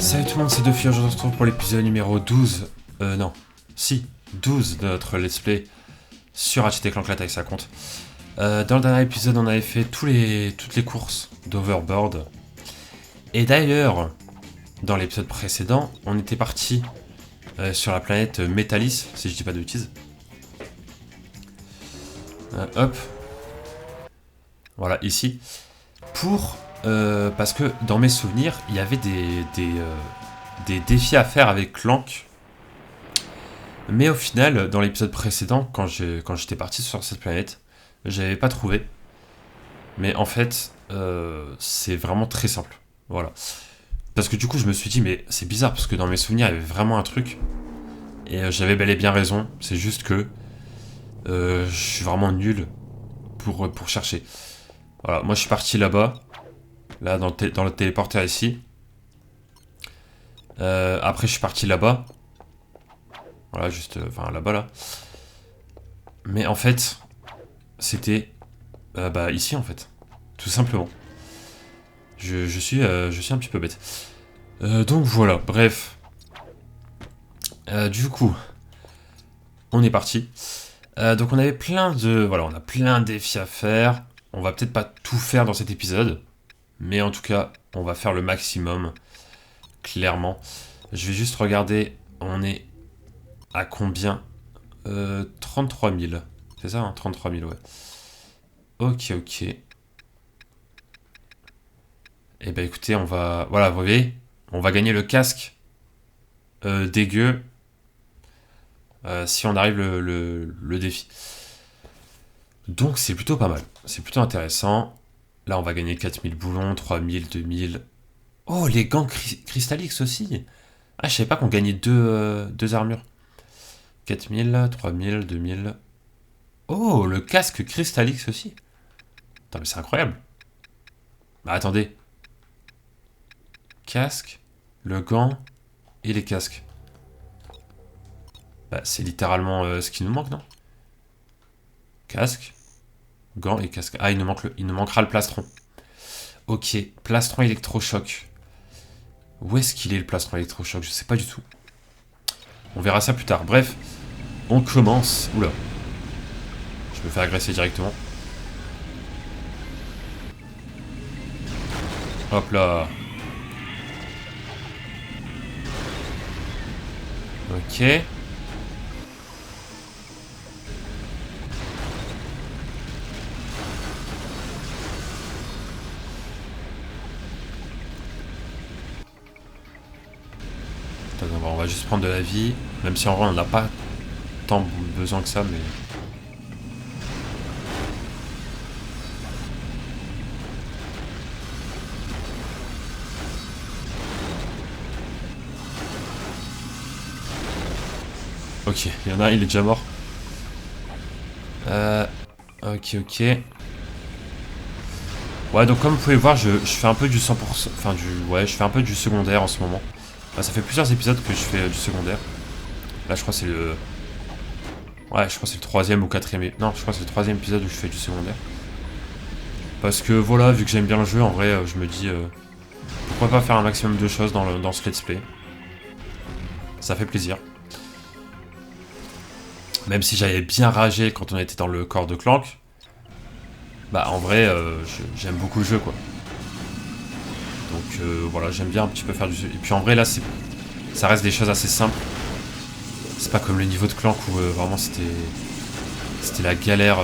Salut tout le monde, c'est Duffy, aujourd'hui on se retrouve pour l'épisode numéro 12, non, si, 12 de notre let's play sur Ratchet & Clank l'attaque ça compte. Dans le dernier épisode on avait fait toutes les courses d'Overboard. Et d'ailleurs, dans l'épisode précédent, on était parti sur la planète Métalis, si je dis pas de bêtises. Hop. Voilà, ici. Parce que dans mes souvenirs, il y avait des défis à faire avec Clank. Mais au final, dans l'épisode précédent, quand j'étais parti sur cette planète, j'avais pas trouvé. Mais en fait, c'est vraiment très simple. Voilà. Parce que du coup, je me suis dit, mais c'est bizarre, parce que dans mes souvenirs, il y avait vraiment un truc. Et j'avais bel et bien raison. C'est juste que je suis vraiment nul pour chercher. Voilà, moi je suis parti là-bas. Là, dans le téléporteur ici. Après, je suis parti là-bas. Voilà, juste... Enfin, là-bas, là. Mais en fait, c'était... ici, en fait. Tout simplement. Je suis un petit peu bête. Donc, voilà. Bref. Du coup, on est parti. Donc, on avait plein de... Voilà, on a plein de défis à faire. On va peut-être pas tout faire dans cet épisode. Mais en tout cas, on va faire le maximum. Clairement. Je vais juste regarder. On est à combien 33 000. C'est ça, hein, 33 000, ouais. Ok. Eh ben écoutez, on va... Voilà, vous voyez, on va gagner le casque dégueu si on arrive le défi. Donc c'est plutôt pas mal. C'est plutôt intéressant. Là, on va gagner 4000 boulons, 3000, 2000... Oh, les gants Crystallix aussi. Ah, je savais pas qu'on gagnait deux armures. 4000, 3000, 2000... Oh, le casque Crystallix aussi. Attends, mais c'est incroyable. Bah attendez. Casque, le gant et les casques. Bah c'est littéralement ce qui nous manque, non? Casque, gant et casque. Ah, il nous manquera le plastron. Ok, plastron électrochoc. Où est-ce qu'il est le plastron électrochoc? Je sais pas du tout. On verra ça plus tard. Bref, on commence. Oula. Je me fais agresser directement. Hop là. Ok. Attends, on va juste prendre de la vie. Même si en vrai on n'a pas tant besoin que ça, mais... Ok, il y en a un, il est déjà mort. Ok. Ouais, donc comme vous pouvez voir, je fais un peu du 100%... Enfin, ouais, je fais un peu du secondaire en ce moment. Bah, ça fait plusieurs épisodes que je fais du secondaire. Là, je crois que c'est le... Ouais, je crois que c'est le troisième ou quatrième... Non, je crois que c'est le troisième épisode où je fais du secondaire. Parce que, voilà, vu que j'aime bien le jeu, en vrai, je me dis... pourquoi pas faire un maximum de choses dans ce let's play. Ça fait plaisir. Même si j'avais bien ragé quand on était dans le corps de Clank, bah en vrai, j'aime beaucoup le jeu, quoi. Donc voilà, j'aime bien un petit peu faire du jeu. Et puis en vrai, là, ça reste des choses assez simples. C'est pas comme le niveau de Clank où vraiment c'était la galère.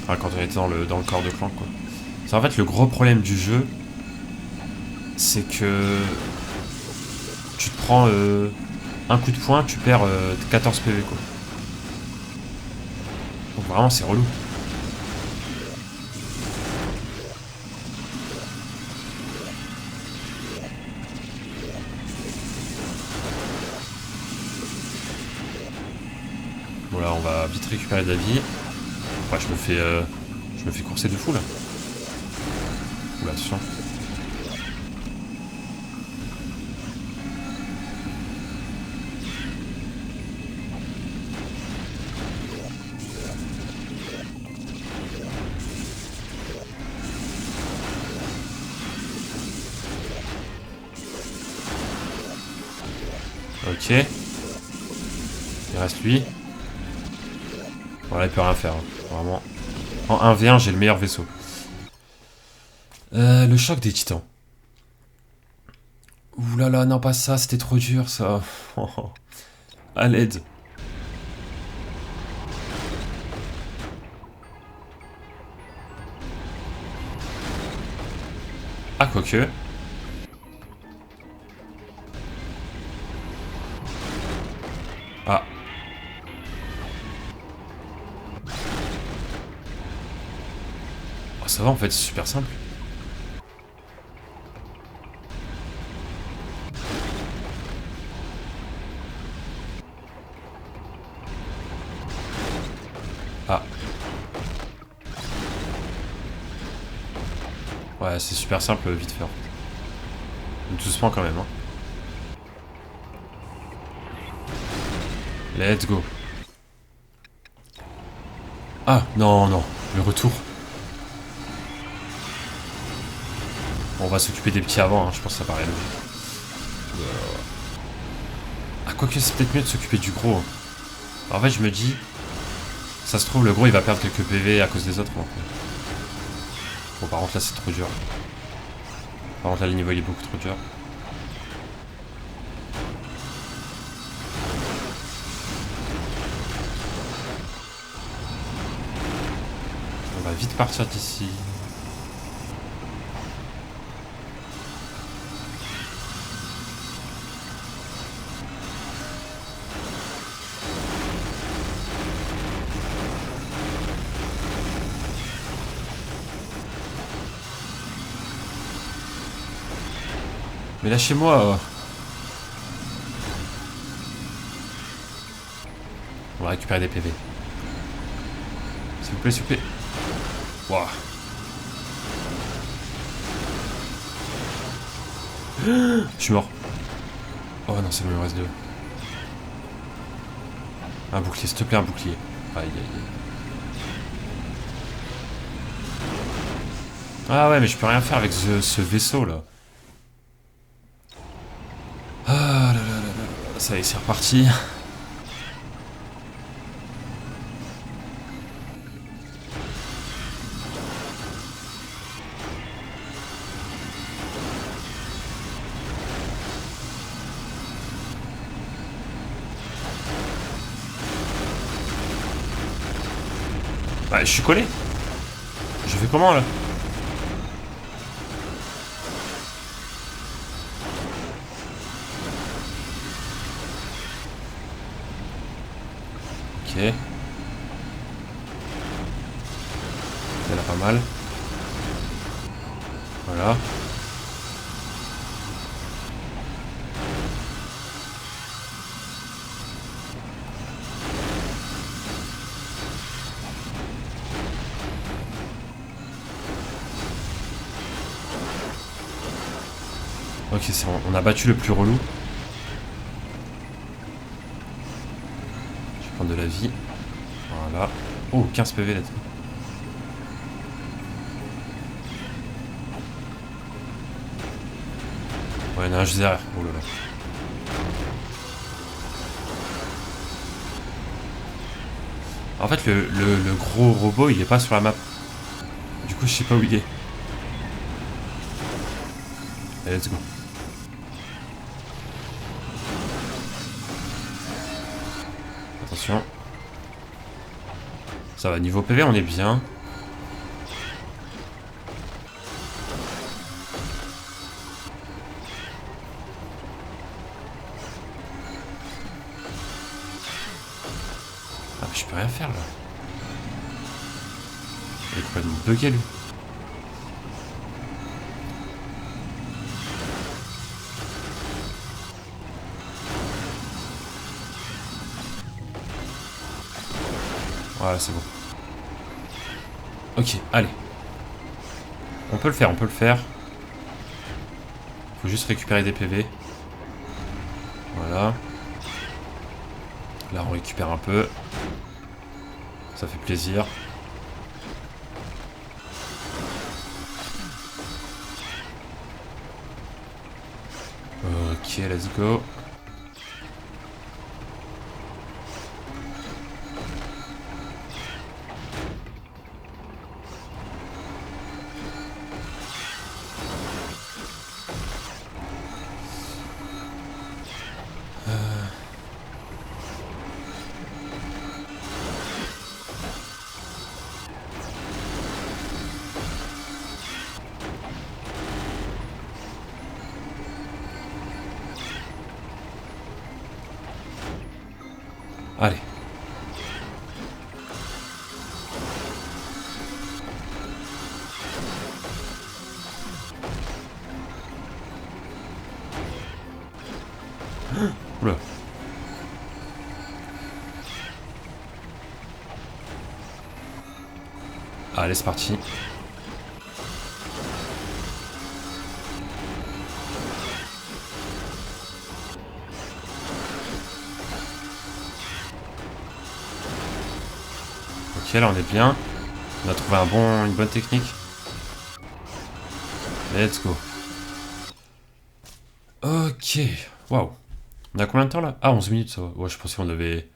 Quand on était dans le corps de Clank, quoi. C'est en fait le gros problème du jeu, c'est que tu te prends un coup de poing, tu perds 14 PV, quoi. Donc vraiment c'est relou. Voilà, on va vite récupérer de la vie. Ouais, je me fais courser de fou là. Oula, attention. Ok. Il reste lui. Voilà, il peut rien faire. Hein. Vraiment. En 1v1, j'ai le meilleur vaisseau. Le choc des titans. Ouh là là, non pas ça, c'était trop dur ça. À l'aide. Ah, quoique. Ah. Oh, ça va en fait, c'est super simple. Ah. Ouais, c'est super simple, vite fait. Doucement quand même. Hein. Let's go. Ah, non, non. Le retour. On va s'occuper des petits avant, hein, je pense que ça paraît logique. Ah, quoique c'est peut-être mieux de s'occuper du gros. En fait, je me dis... Ça se trouve, le gros, il va perdre quelques PV à cause des autres. Bon, par contre, là, c'est trop dur. Par contre, là, le niveau, il est beaucoup trop dur. On va vite partir d'ici. Mais lâchez-moi. On va récupérer des PV. S'il vous plaît, s'il vous plaît. Waouh. Je suis mort. Oh non, c'est bon, il me reste deux. Un bouclier, s'il te plaît, un bouclier. Aïe, aïe, aïe. Ah ouais, mais je peux rien faire avec ce vaisseau là. Ah là là là là. Ça y est, c'est reparti. Bah, je suis collé. Je fais comment là? Ok. Elle a pas mal. Voilà. Ok, c'est bon. On a battu le plus relou. Je vais prendre de la vie. Voilà. Oh, 15 PV là-dessus. Ouais, non, je disais. Oh là là. En fait, le gros robot, il est pas sur la map. Du coup, je sais pas où il est. Allez, let's go. Attention. Ça va, niveau PV, on est bien. Ah, mais je peux rien faire là. Il est complètement bugué lui. Voilà, c'est bon. Ok, allez. On peut le faire, on peut le faire. Faut juste récupérer des PV. Voilà. Là, on récupère un peu. Ça fait plaisir. Ok, let's go. Allez. Oula. Allez, c'est parti. Ok, là on est bien. On a trouvé une bonne technique. Let's go. Ok. Waouh. On a combien de temps là? Ah, 11 minutes ça va. Ouais, je pensais qu'on avait...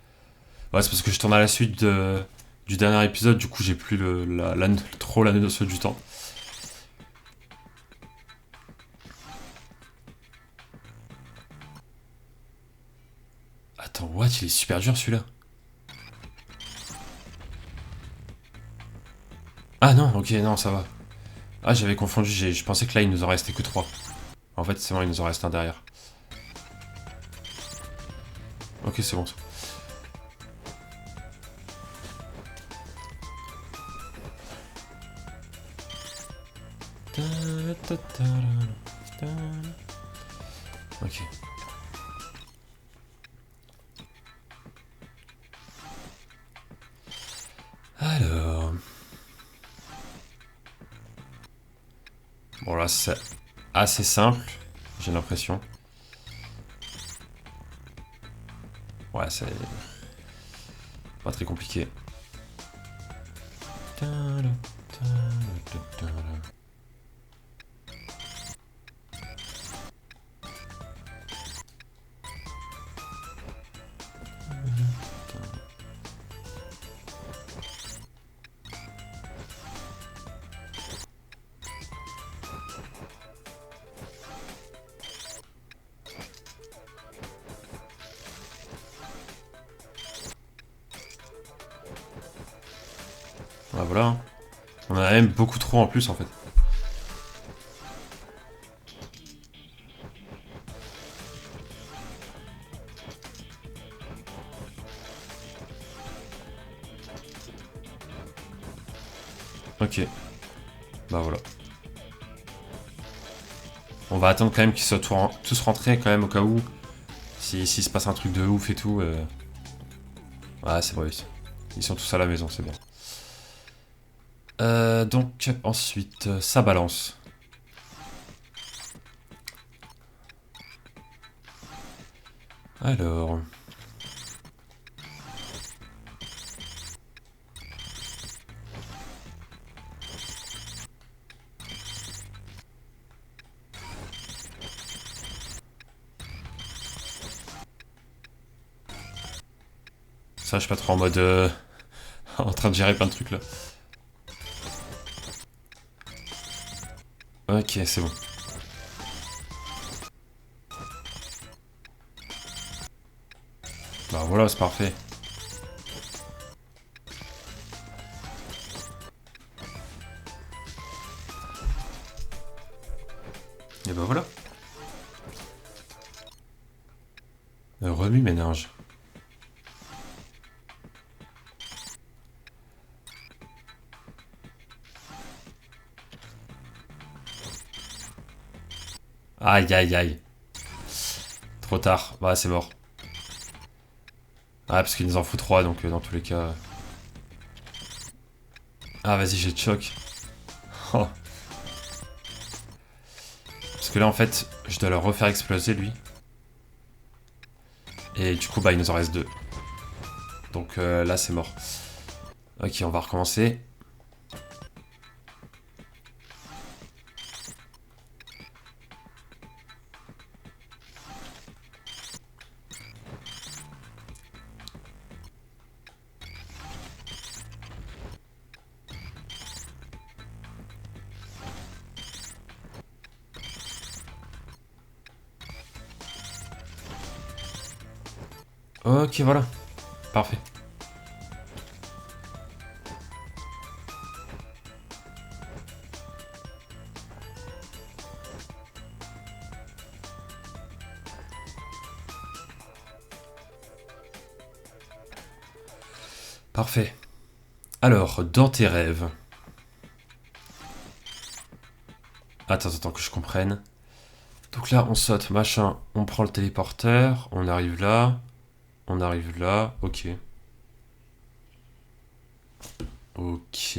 Ouais, c'est parce que je tourne à la suite du dernier épisode, du coup j'ai plus trop la notion du temps. Attends, what? Il est super dur celui-là. Ah non, ok, non, ça va. Ah, j'avais confondu, je pensais que là il nous en restait que 3. En fait, c'est bon, il nous en reste un derrière. Ok, c'est bon. Ok. Alors... Bon là, c'est assez simple, j'ai l'impression. Ouais, c'est pas très compliqué. Ouais, voilà. On en a même beaucoup trop en plus en fait. Ok. Bah voilà. On va attendre quand même qu'ils soient tous rentrés quand même au cas où. S'il se passe un truc de ouf et tout. Ouais, c'est vrai. Ils sont tous à la maison, c'est bien. Donc ensuite, ça balance. Alors... Ça, je suis pas trop en mode... en train de gérer plein de trucs là. Ok, c'est bon. Bah voilà, c'est parfait. Et bah voilà. Remue-ménage. Aïe aïe aïe. Trop tard. Bah c'est mort. Ah parce qu'il nous en faut 3 donc dans tous les cas... Ah vas-y j'ai de choc. Oh. Parce que là en fait je dois le refaire exploser lui. Et du coup bah il nous en reste 2. Donc là c'est mort. Ok on va recommencer. Ok voilà. Parfait. Parfait. Alors, dans tes rêves... Attends que je comprenne. Donc là, on saute, machin, on prend le téléporteur, on arrive là, ok. Ok.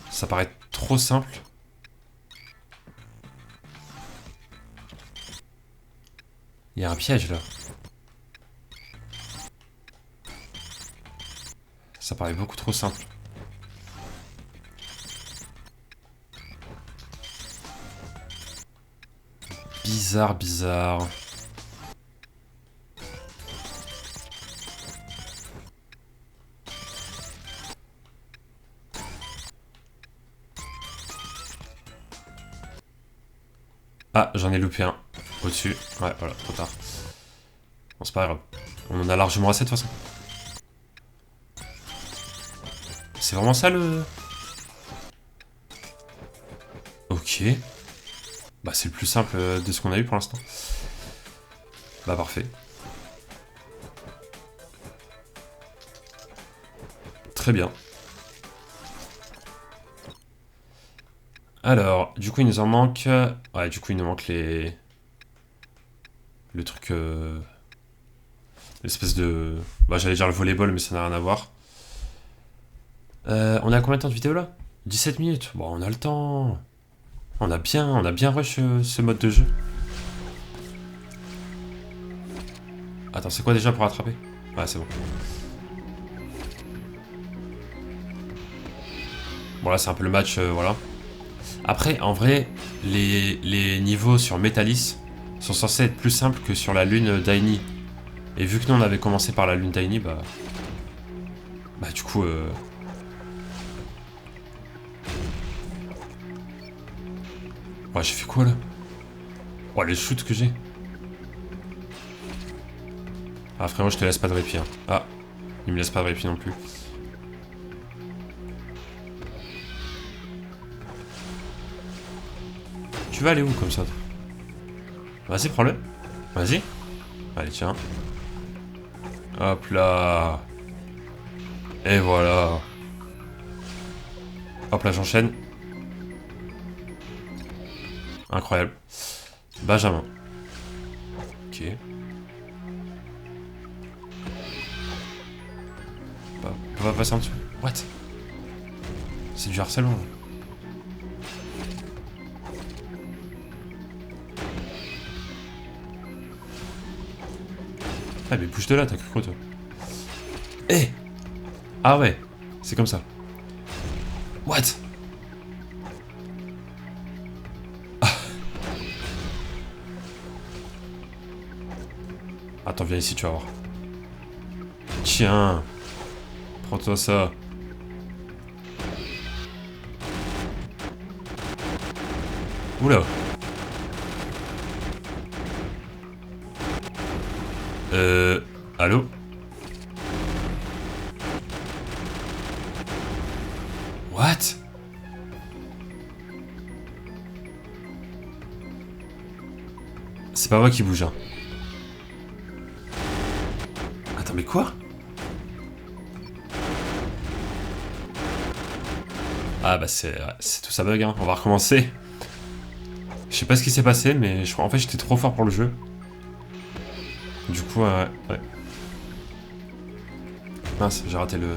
Ça paraît trop simple. Il y a un piège là. Ça paraît beaucoup trop simple. Bizarre. Ah, j'en ai loupé un. Au-dessus. Ouais, voilà, trop tard. Bon, c'est pas grave. On en a largement assez de toute façon. C'est vraiment ça le... Ok. Bah c'est le plus simple de ce qu'on a eu pour l'instant. Bah parfait. Très bien. Alors, du coup il nous en manque... Ouais, du coup il nous manque les... Le truc... L'espèce de... Bah j'allais dire le volleyball mais ça n'a rien à voir. On a combien de temps de vidéo là? 17 minutes. Bon, on a le temps. On a bien rush ce mode de jeu. Attends, c'est quoi déjà pour attraper? Ouais, c'est bon. Bon, là, c'est un peu le match, voilà. Après, en vrai, les niveaux sur Metalis sont censés être plus simples que sur la lune d'Aini. Et vu que nous, on avait commencé par la lune d'Aini, bah... Bah, du coup... Ouais, j'ai fait quoi, là? Oh, les shoots que j'ai. Ah, frérot, je te laisse pas de répit, hein. Ah, il me laisse pas de répit non plus. Tu vas aller où, comme ça? Vas-y, prends-le. Vas-y. Allez, tiens. Hop là. Et voilà. Hop là, j'enchaîne. Incroyable. Benjamin. Ok. On peut pas passer en dessous. What? C'est du harcèlement. Ah mais bouge de là, t'as cru quoi toi? Eh! Ah ouais, c'est comme ça. What? Attends, viens ici, tu vas voir. Tiens. Prends-toi ça. Oula. Allô? What? C'est pas moi qui bouge, hein. Attends, mais quoi? Ah bah c'est tout ça bug, hein. On va recommencer. Je sais pas ce qui s'est passé, mais je crois en fait j'étais trop fort pour le jeu. Du coup, ouais. Mince, j'ai raté le...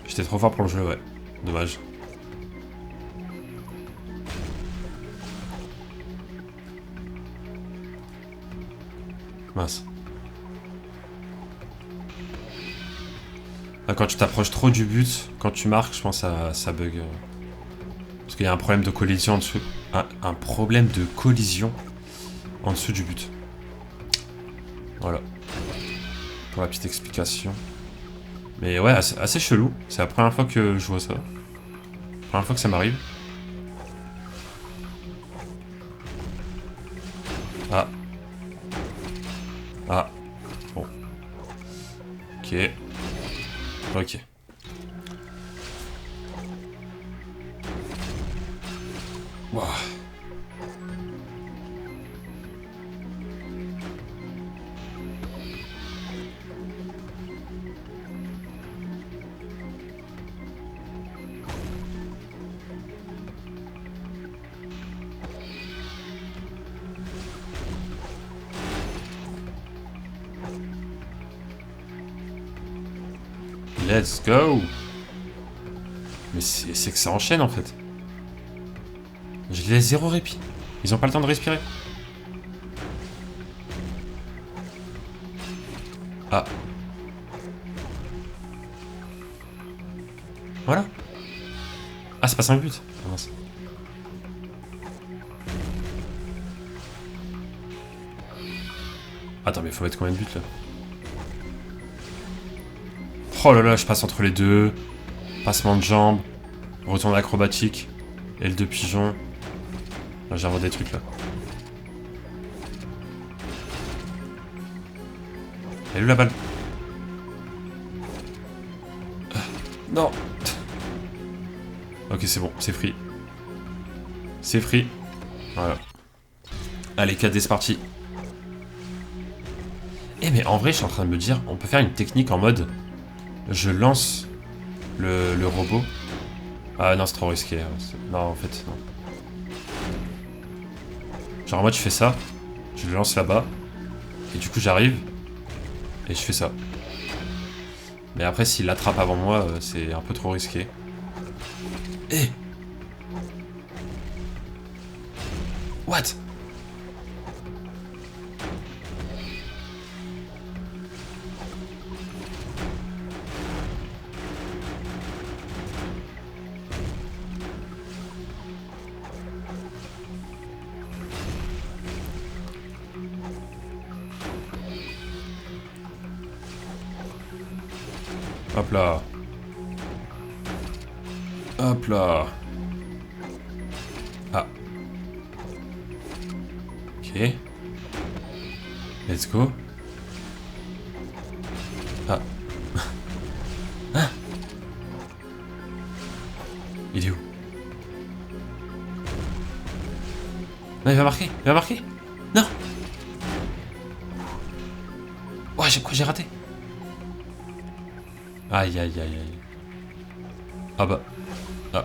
J'étais trop fort pour le jeu, ouais. Dommage. Mince. Là, quand tu t'approches trop du but, quand tu marques, je pense que ça bug. Parce qu'il y a un problème de collision en dessous. Un problème de collision en dessous du but. Voilà. Pour la petite explication. Mais ouais, assez chelou. C'est la première fois que je vois ça. Première fois que ça m'arrive. Ah. Ah. Bon. Ok. Ok. Wow. Let's go. Mais c'est que ça enchaîne en fait. Je les laisse zéro répit. Ils ont pas le temps de respirer. Ah. Voilà. Ah, c'est pas 5 buts. Ah, mince. Attends, mais faut mettre combien de buts là? Oh là là, je passe entre les deux. Passement de jambes. Retourne acrobatique. Aile de pigeon. Là, j'invente des trucs là. Elle est où la balle? Non. Ok, c'est bon, c'est free. C'est free. Voilà. Allez, 4D, c'est parti. Eh mais en vrai, je suis en train de me dire, on peut faire une technique en mode... Je lance le robot. Ah non, c'est trop risqué. Non, en fait, non. Genre moi, tu fais ça. Je le lance là-bas. Et du coup, j'arrive. Et je fais ça. Mais après, s'il l'attrape avant moi, c'est un peu trop risqué. Eh! What? Hop là. Hop là. Ah. Ok. Let's go. Ah. Hein? Il est où? Non, il va marquer. Il va marquer. Non. Ouais, j'ai raté. Aïe, aïe, aïe, aïe. Ah bah. Ah.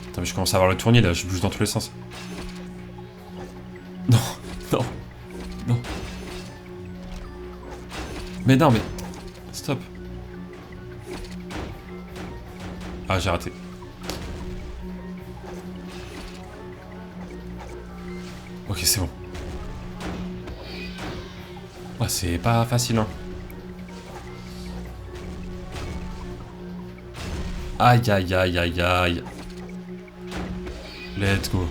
Attends, mais je commence à avoir le tournis là, je bouge dans tous les sens. Non, non, non. Mais non, mais... Stop. Ah, j'ai raté. Ok, c'est bon. Ouais, c'est pas facile, hein. Aïe, aïe, aïe, aïe, aïe. Let's go.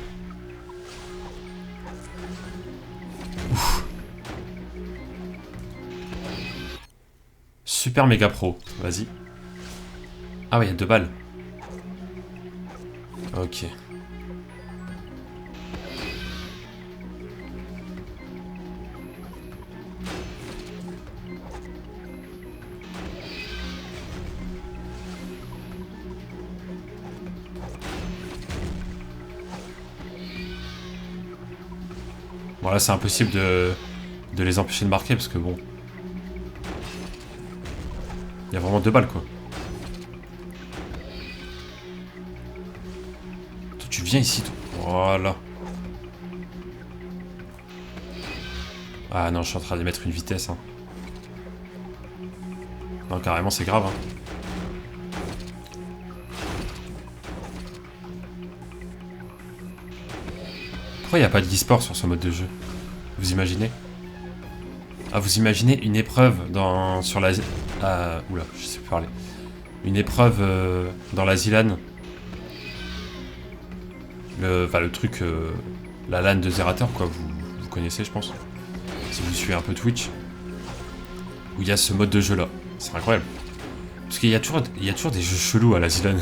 Ouf. Super méga pro. Vas-y. Ah ouais, il y a 2 balles. Ok. Bon là c'est impossible de les empêcher de marquer parce que bon... Il y a vraiment 2 balles quoi. Toi, tu viens ici toi. Voilà. Ah non, je suis en train de mettre une vitesse. Hein. Non, carrément c'est grave. Hein. Pourquoi il n'y a pas d'e-sport sur ce mode de jeu? Vous imaginez? Ah, vous imaginez une épreuve sur la... oula, je sais plus parler. Une épreuve dans la ZLAN. Le truc... la LAN de Zerator, quoi. Vous connaissez, je pense. Si vous suivez un peu Twitch. Où il y a ce mode de jeu-là. C'est incroyable. Parce qu'il y a toujours des jeux chelous à la ZLAN.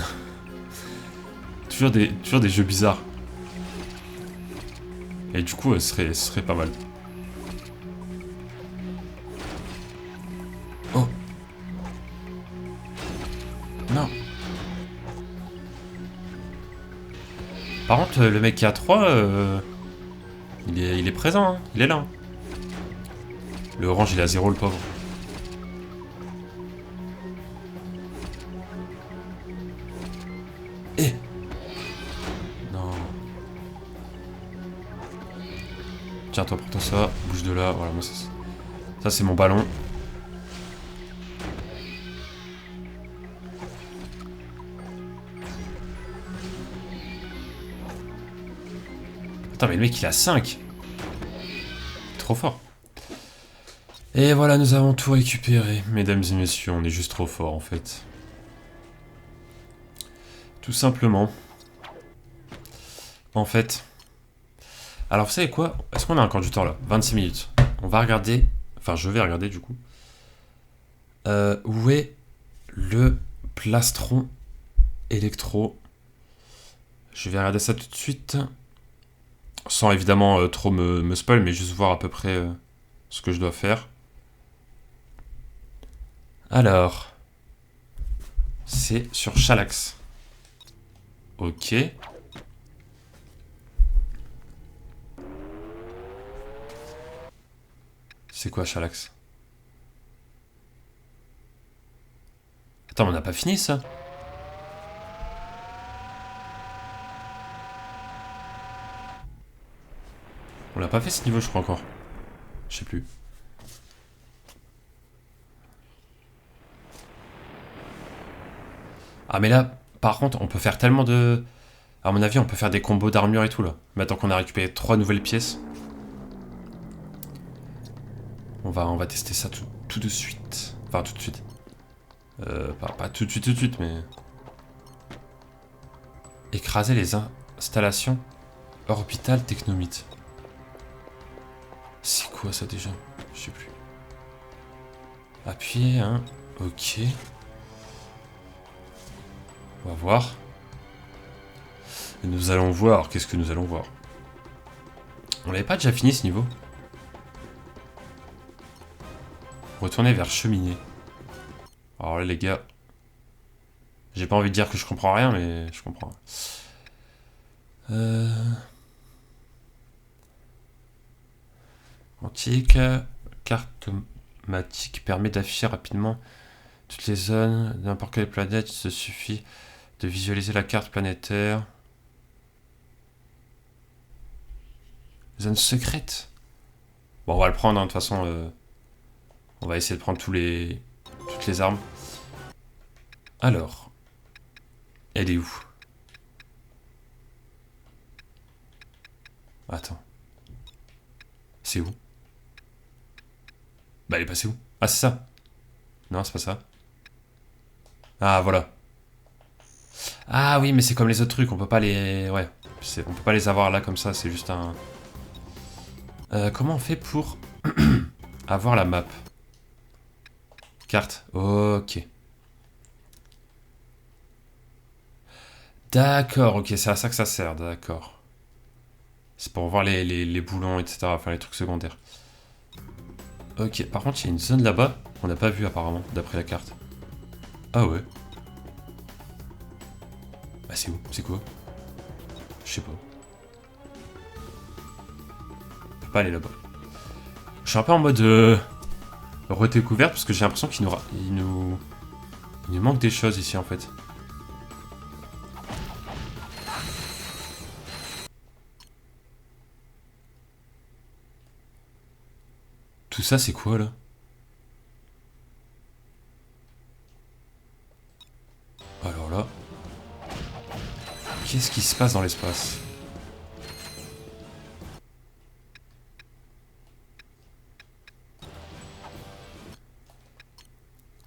toujours des jeux bizarres. Et du coup, ce serait pas mal. Oh. Non. Par contre, le mec qui a 3, il est présent, hein. Il est là. Hein. Le orange, il a 0, le pauvre. Eh. Non. Tiens, toi, prends-toi ça. Bouge de là. Voilà, moi, Ça, c'est mon ballon. Attends, mais le mec, il a 5. Trop fort. Et voilà, nous avons tout récupéré. Mesdames et messieurs, on est juste trop fort, en fait. Tout simplement. En fait. Alors, vous savez quoi? Est-ce qu'on a encore du temps, là? 26 minutes. On va regarder... Enfin, je vais regarder, du coup. Où est le plastron électro? Je vais regarder ça tout de suite. Sans évidemment trop me spoil, mais juste voir à peu près ce que je dois faire. Alors... C'est sur Chalax. Ok. C'est quoi Chalax? Attends, mais on n'a pas fini ça? On l'a pas fait ce niveau, je crois encore. Je sais plus. Ah, mais là, par contre, on peut faire tellement de... À mon avis, on peut faire des combos d'armure et tout là. Maintenant qu'on a récupéré 3 nouvelles pièces. On va tester ça tout de suite. Enfin, tout de suite. Pas tout de suite, mais... Écraser les installations orbitales technomite. C'est quoi ça déjà? Je sais plus. Appuyer, hein. Ok. On va voir. Et nous allons voir. Qu'est-ce que nous allons voir? On l'avait pas déjà fini ce niveau? Retourner vers cheminée. Alors là, les gars... J'ai pas envie de dire que je comprends rien, mais je comprends. Antique. Cartomatique permet d'afficher rapidement toutes les zones, n'importe quelle planète. Il se suffit de visualiser la carte planétaire. Zone secrète. Bon, on va le prendre, hein, de toute façon. On va essayer de prendre toutes les armes. Alors. Elle est où? Attends. C'est où? Bah, elle est passée où? Ah, c'est ça. Non, c'est pas ça. Ah, voilà. Ah oui, mais c'est comme les autres trucs, on peut pas les... Ouais, on peut pas les avoir là comme ça, c'est juste un... comment on fait pour avoir la map? Carte, ok. D'accord, ok, c'est à ça que ça sert, d'accord. C'est pour voir les boulons, etc., enfin les trucs secondaires. Ok, par contre, il y a une zone là-bas qu'on n'a pas vue apparemment, d'après la carte. Ah ouais. Bah c'est où? C'est quoi? Je sais pas. On peut pas aller là-bas. Je suis un peu en mode redécouverte parce que j'ai l'impression qu'il nous manque des choses ici en fait. Tout ça c'est quoi là? Alors là... Qu'est-ce qui se passe dans l'espace?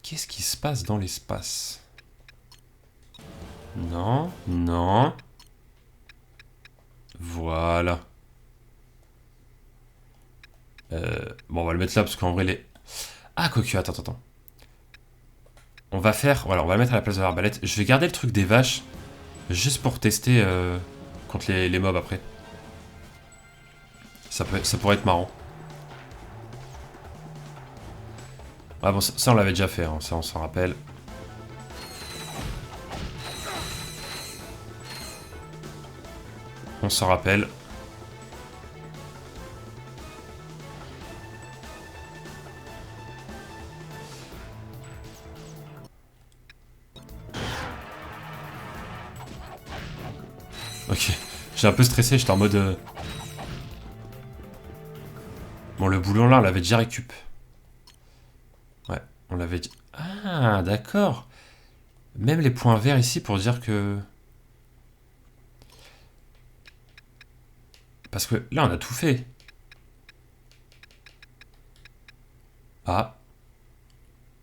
Qu'est-ce qui se passe dans l'espace? Non, non. Voilà. Bon, on va le mettre là parce qu'en vrai, les... Ah, quoique, attends. On va faire... Voilà, on va le mettre à la place de l'arbalète. Je vais garder le truc des vaches, juste pour tester contre les mobs après. Ça pourrait être marrant. Ah bon, ça on l'avait déjà fait, hein, ça on s'en rappelle. On s'en rappelle. Ok, j'ai un peu stressé, j'étais en mode... Bon, le boulon là, on l'avait déjà récup. On l'avait dit. Ah, d'accord. Même les points verts ici pour dire que... Parce que là, on a tout fait. Ah.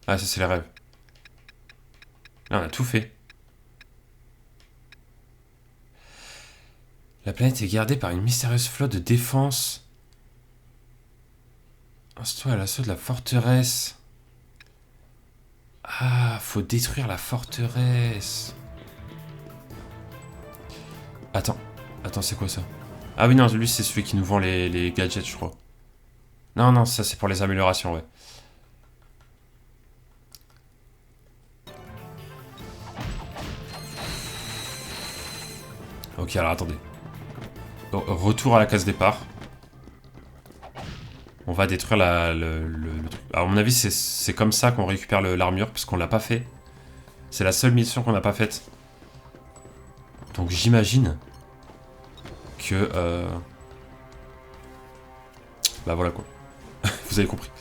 Ah, ça, c'est les rêves. Là, on a tout fait. La planète est gardée par une mystérieuse flotte de défense. Lance-toi à l'assaut de la forteresse. Ah, faut détruire la forteresse. Attends. Attends, c'est quoi ça? Ah oui, non, lui, c'est celui qui nous vend les gadgets, je crois. Non, non, ça, c'est pour les améliorations, ouais. Ok, alors attendez. Retour à la case départ. On va détruire le truc. Alors, à mon avis, c'est comme ça qu'on récupère l'armure, parce qu'on l'a pas fait. C'est la seule mission qu'on n'a pas faite. Donc j'imagine que... Bah voilà quoi. Vous avez compris.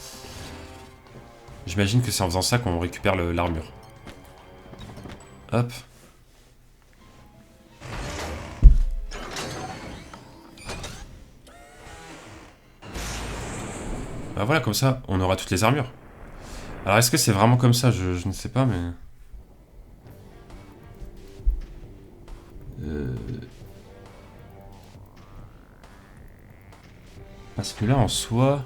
J'imagine que c'est en faisant ça qu'on récupère l'armure. Hop. Bah voilà, comme ça, on aura toutes les armures. Alors est-ce que c'est vraiment comme ça? Je ne sais pas, mais... Parce que là, en soi...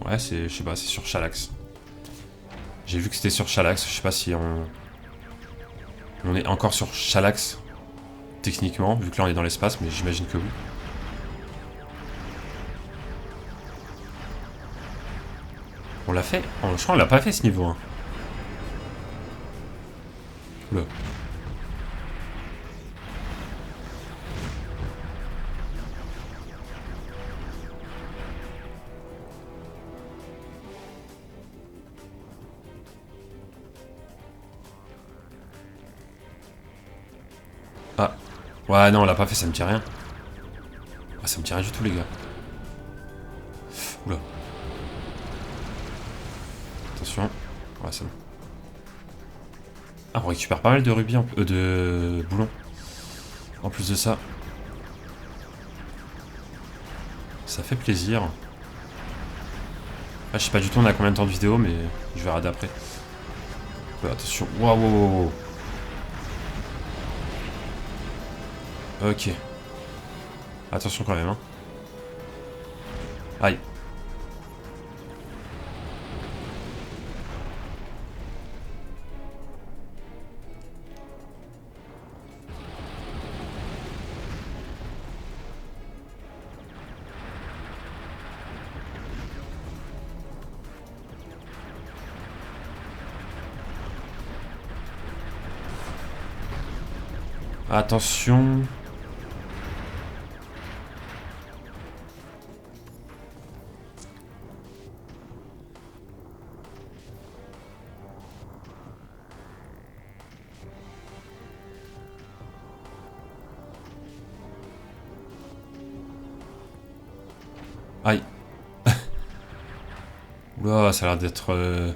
Ouais, je sais pas, c'est sur Chalax. J'ai vu que c'était sur Chalax, je sais pas si on... On est encore sur Chalax, techniquement, vu que là on est dans l'espace, mais j'imagine que oui. On l'a fait? Je crois qu'on l'a pas fait ce niveau 1. Oula. Ah. Ouais, non, on l'a pas fait, ça me dit rien. Ah, ça me dit rien du tout, les gars. Oula. Attention. Ouais, c'est bon. Ah, on récupère pas mal de rubis, de boulons. En plus de ça. Ça fait plaisir. Ah, je sais pas du tout on a combien de temps de vidéo, mais je verrai d'après. Attention. Waouh, waouh, waouh. Ok. Attention quand même, hein. Aïe. Attention. Aïe. Oula, ça a l'air d'être...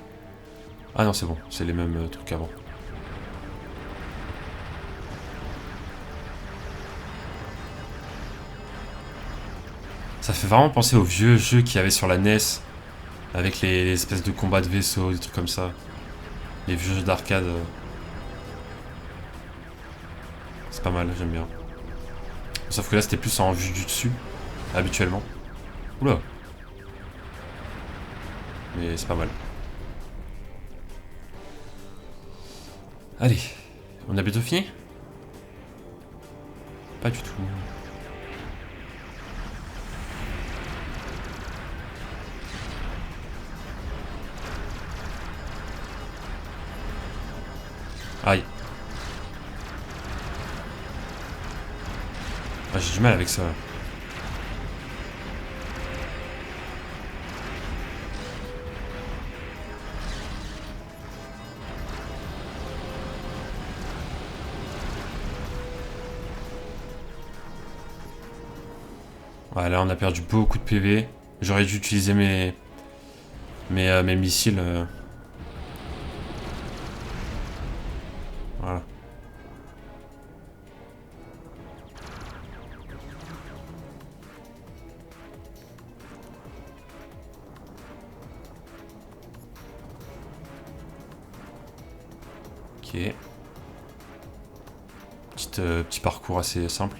Ah non, c'est bon. C'est les mêmes trucs qu'avant. Ça fait vraiment penser aux vieux jeux qu'il y avait sur la NES. Avec les espèces de combats de vaisseaux, des trucs comme ça. Les vieux jeux d'arcade. C'est pas mal, j'aime bien. Sauf que là, c'était plus en vue du dessus, habituellement. Oula. Mais c'est pas mal. Allez. On a bientôt fini? Pas du tout. Aïe. Ah, j'ai du mal avec ça. Ouais, là on a perdu beaucoup de PV. J'aurais dû utiliser mes Mes missiles... Voilà. Ok. Petit parcours assez simple.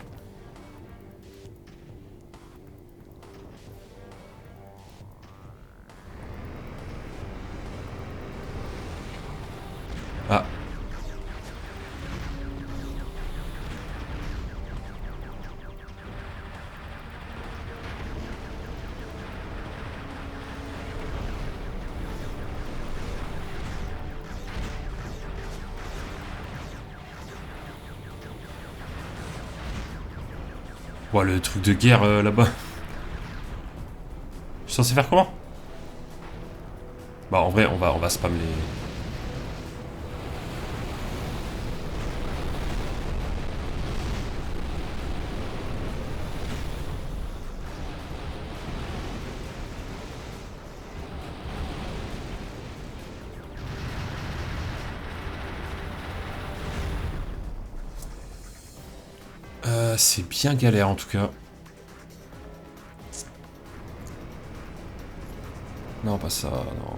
Ah. Ouais, le truc de guerre là-bas. Je suis censé faire comment? Bah en vrai on va spam les... c'est bien galère en tout cas. Non, pas ça, non.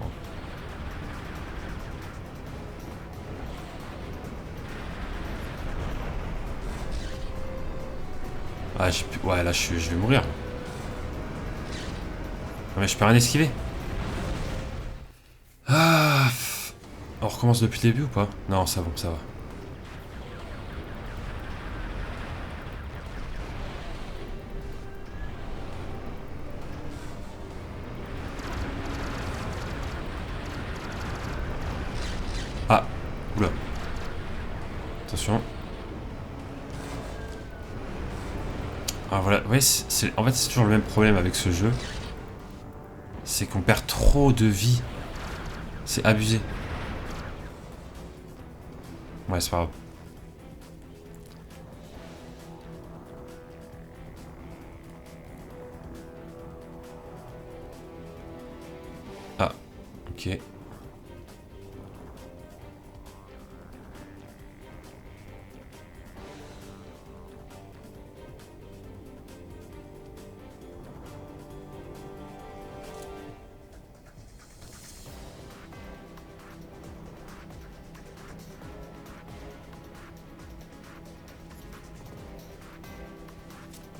Ah, ouais, là, je vais mourir. Non, mais je peux rien esquiver. Ah. On recommence depuis le début ou pas? Non, ça va, ça va. Ah. Oula. Attention. Ah voilà, ouais, en fait c'est toujours le même problème avec ce jeu. C'est qu'on perd trop de vie. C'est abusé. Ouais, c'est pas grave. Ah, ok.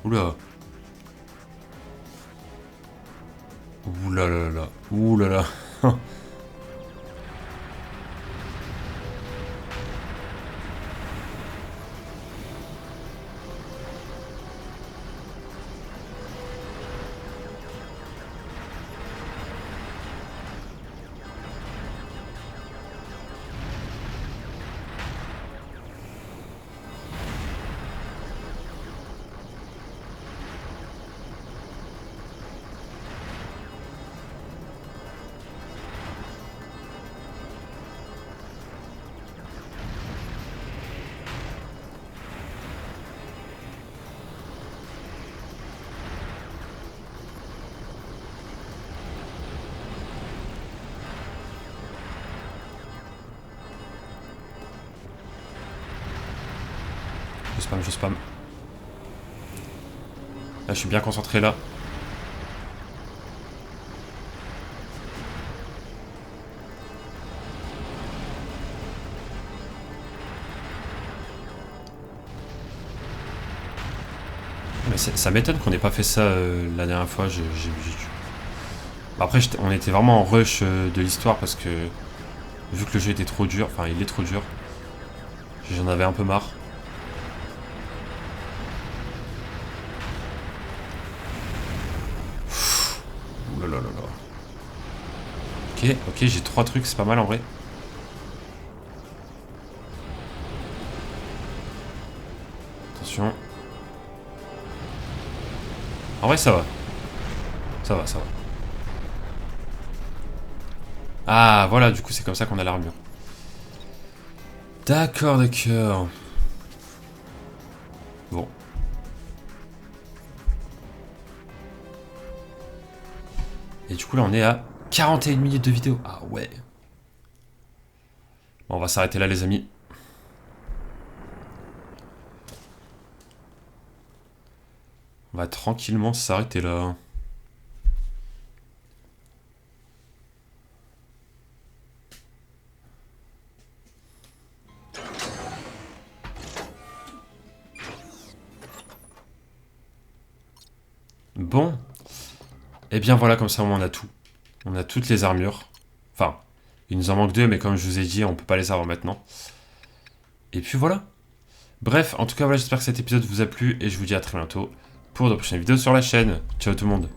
Oula. Oula là là. Oula là. Je spam. Là, je suis bien concentré là. Mais ça m'étonne qu'on n'ait pas fait ça la dernière fois. Après, on était vraiment en rush de l'histoire parce que vu que le jeu était trop dur, enfin il est trop dur, j'en avais un peu marre. Ouh là là là là. Ok, j'ai 3 trucs, c'est pas mal en vrai. Attention. En vrai, ça va. Ça va, ça va. Ah, voilà, du coup, c'est comme ça qu'on a l'armure. D'accord, d'accord. Bon. Et du coup, là, on est à 41 minutes de vidéo. Ah ouais. Bon, on va s'arrêter là, les amis. On va tranquillement s'arrêter là. Bon. Et bien voilà, comme ça, on a tout. On a toutes les armures. Enfin, il nous en manque 2, mais comme je vous ai dit, on peut pas les avoir maintenant. Et puis voilà. Bref, en tout cas, voilà, j'espère que cet épisode vous a plu et je vous dis à très bientôt pour de prochaines vidéos sur la chaîne. Ciao tout le monde.